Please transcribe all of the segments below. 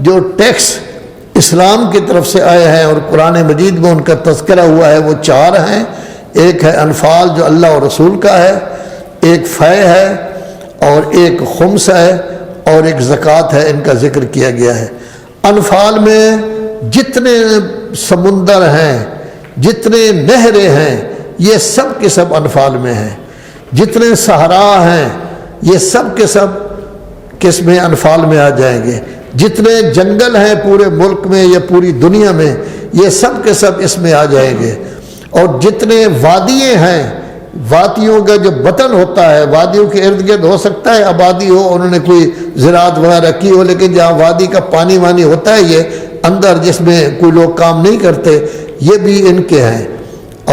جو ٹیکس اسلام کی طرف سے آئے ہیں اور قرآن مجید میں ان کا تذکرہ ہوا ہے وہ 4 ہیں۔ ایک ہے انفال جو اللہ اور رسول کا ہے، ایک فے ہے، اور ایک خمس ہے، اور ایک زکوٰۃ ہے۔ ان کا ذکر کیا گیا ہے۔ انفال میں جتنے سمندر ہیں، جتنے نہریں ہیں، یہ سب کے سب انفال میں ہیں۔ جتنے صحرا ہیں یہ سب کے سب کس میں؟ انفال میں آ جائیں گے۔ جتنے جنگل ہیں پورے ملک میں یا پوری دنیا میں یہ سب کے سب اس میں آ جائیں گے۔ اور جتنے وادیاں ہیں، وادیوں کا جو بطن ہوتا ہے، وادیوں کے ارد گرد ہو سکتا ہے آبادی ہو، انہوں نے کوئی زراعت وغیرہ کی ہو، لیکن جہاں وادی کا پانی وانی ہوتا ہے یہ اندر جس میں کوئی لوگ کام نہیں کرتے، یہ بھی ان کے ہیں۔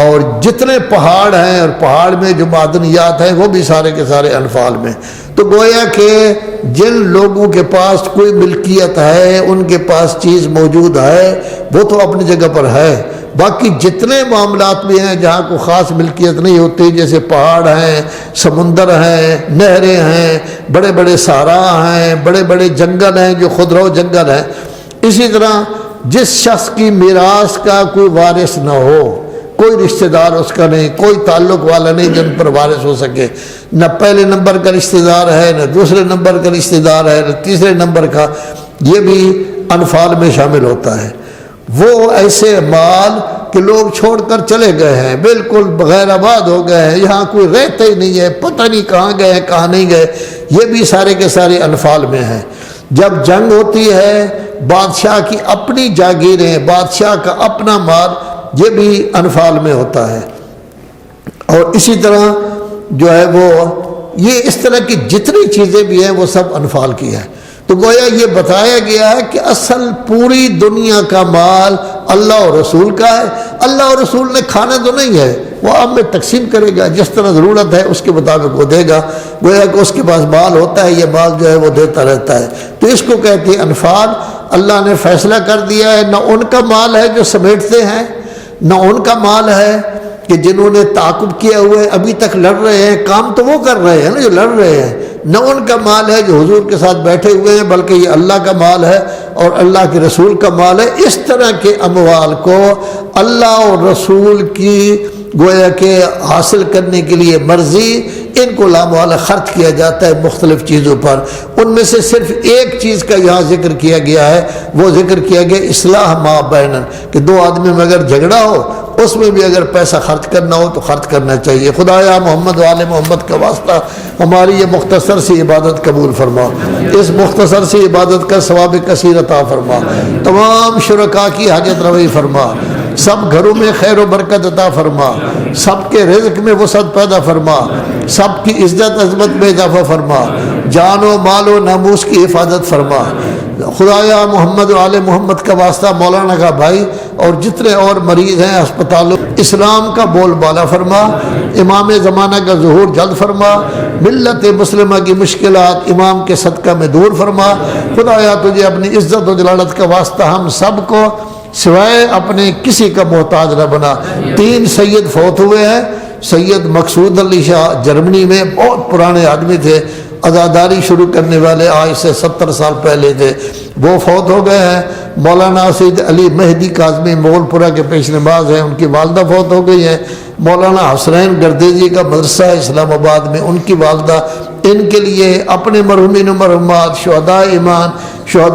اور جتنے پہاڑ ہیں اور پہاڑ میں جو معدنیات ہیں وہ بھی سارے کے سارے انفال میں۔ تو گویا کہ جن لوگوں کے پاس کوئی ملکیت ہے، ان کے پاس چیز موجود ہے، وہ تو اپنی جگہ پر ہے۔ باقی جتنے معاملات بھی ہیں جہاں کوئی خاص ملکیت نہیں ہوتی، جیسے پہاڑ ہیں، سمندر ہیں، نہریں ہیں، بڑے بڑے صحرا ہیں، بڑے بڑے جنگل ہیں جو خودرو جنگل ہیں، اسی طرح جس شخص کی میراث کا کوئی وارث نہ ہو، کوئی رشتہ دار اس کا نہیں، کوئی تعلق والا نہیں جن پر وارث ہو سکے، نہ پہلے نمبر کا رشتہ دار ہے، نہ دوسرے نمبر کا رشتہ دار ہے، نہ تیسرے نمبر کا، یہ بھی انفال میں شامل ہوتا ہے۔ وہ ایسے مال کہ لوگ چھوڑ کر چلے گئے ہیں، بالکل بغیر آباد ہو گئے ہیں، یہاں کوئی رہتا ہی نہیں ہے، پتہ نہیں کہاں گئے کہاں نہیں گئے، یہ بھی سارے کے سارے انفال میں ہیں۔ جب جنگ ہوتی ہے، بادشاہ کی اپنی جاگیریں، بادشاہ کا اپنا مال، یہ بھی انفال میں ہوتا ہے۔ اور اسی طرح جو ہے وہ یہ اس طرح کی جتنی چیزیں بھی ہیں وہ سب انفال کی ہیں۔ تو گویا یہ بتایا گیا ہے کہ اصل پوری دنیا کا مال اللہ اور رسول کا ہے۔ اللہ اور رسول نے کھانا تو نہیں ہے، وہ اب میں تقسیم کرے گا، جس طرح ضرورت ہے اس کے مطابق وہ دے گا۔ گویا کہ اس کے پاس مال ہوتا ہے، یہ مال جو ہے وہ دیتا رہتا ہے۔ تو اس کو کہتے ہیں انفال۔ اللہ نے فیصلہ کر دیا ہے، نہ ان کا مال ہے جو سمیٹتے ہیں، نہ ان کا مال ہے کہ جنہوں نے تعاقب کیا ہوا ہے ابھی تک لڑ رہے ہیں، کام تو وہ کر رہے ہیں نا جو لڑ رہے ہیں، نہ ان کا مال ہے جو حضور کے ساتھ بیٹھے ہوئے ہیں، بلکہ یہ اللہ کا مال ہے اور اللہ کے رسول کا مال ہے۔ اس طرح کے اموال کو اللہ اور رسول کی گویا کہ حاصل کرنے کے لیے مرضی ان کو لامحالہ خرچ کیا جاتا ہے مختلف چیزوں پر۔ ان میں سے صرف ایک چیز کا یہاں ذکر کیا گیا ہے، وہ ذکر کیا گیا اصلاح ما بینن، کہ دو آدمی میں اگر جھگڑا ہو اس میں بھی اگر پیسہ خرچ کرنا ہو تو خرچ کرنا چاہیے۔ خدایا محمد و آل محمد کا واسطہ ہماری یہ مختصر سی عبادت قبول فرما، اس مختصر سی عبادت کا ثواب کثیر عطا فرما، تمام شرکاء کی حاجت روائی فرما، سب گھروں میں خیر و برکت عطا فرما، سب کے رزق میں وسعت پیدا فرما، سب کی عزت عظمت میں اضافہ فرما، جان و مال و ناموس کی حفاظت فرما۔ خدایا محمد و آل محمد کا واسطہ مولانا کا بھائی اور جتنے اور مریض ہیں اسپتالوں، اسلام کا بول بالا فرما، امام زمانہ کا ظہور جلد فرما، ملت مسلمہ کی مشکلات امام کے صدقہ میں دور فرما۔ خدایا تجھے اپنی عزت و جلالت کا واسطہ ہم سب کو سوائے اپنے کسی کا محتاج نہ بنا۔ 3 سید فوت ہوئے ہیں۔ سید مقصود علی شاہ جرمنی میں بہت پرانے آدمی تھے، عزاداری شروع کرنے والے آج سے 70 سال پہلے تھے، وہ فوت ہو گئے ہیں۔ مولانا سید علی مہدی کاظمی مغل پورہ کے پیش نماز ہیں، ان کی والدہ فوت ہو گئی ہیں۔ مولانا حسنین گردیزی کا مدرسہ ہے اسلام آباد میں، ان کی والدہ، ان کے لیے اپنے مرحومین و مرحومات، شہداء ایمان، شہداء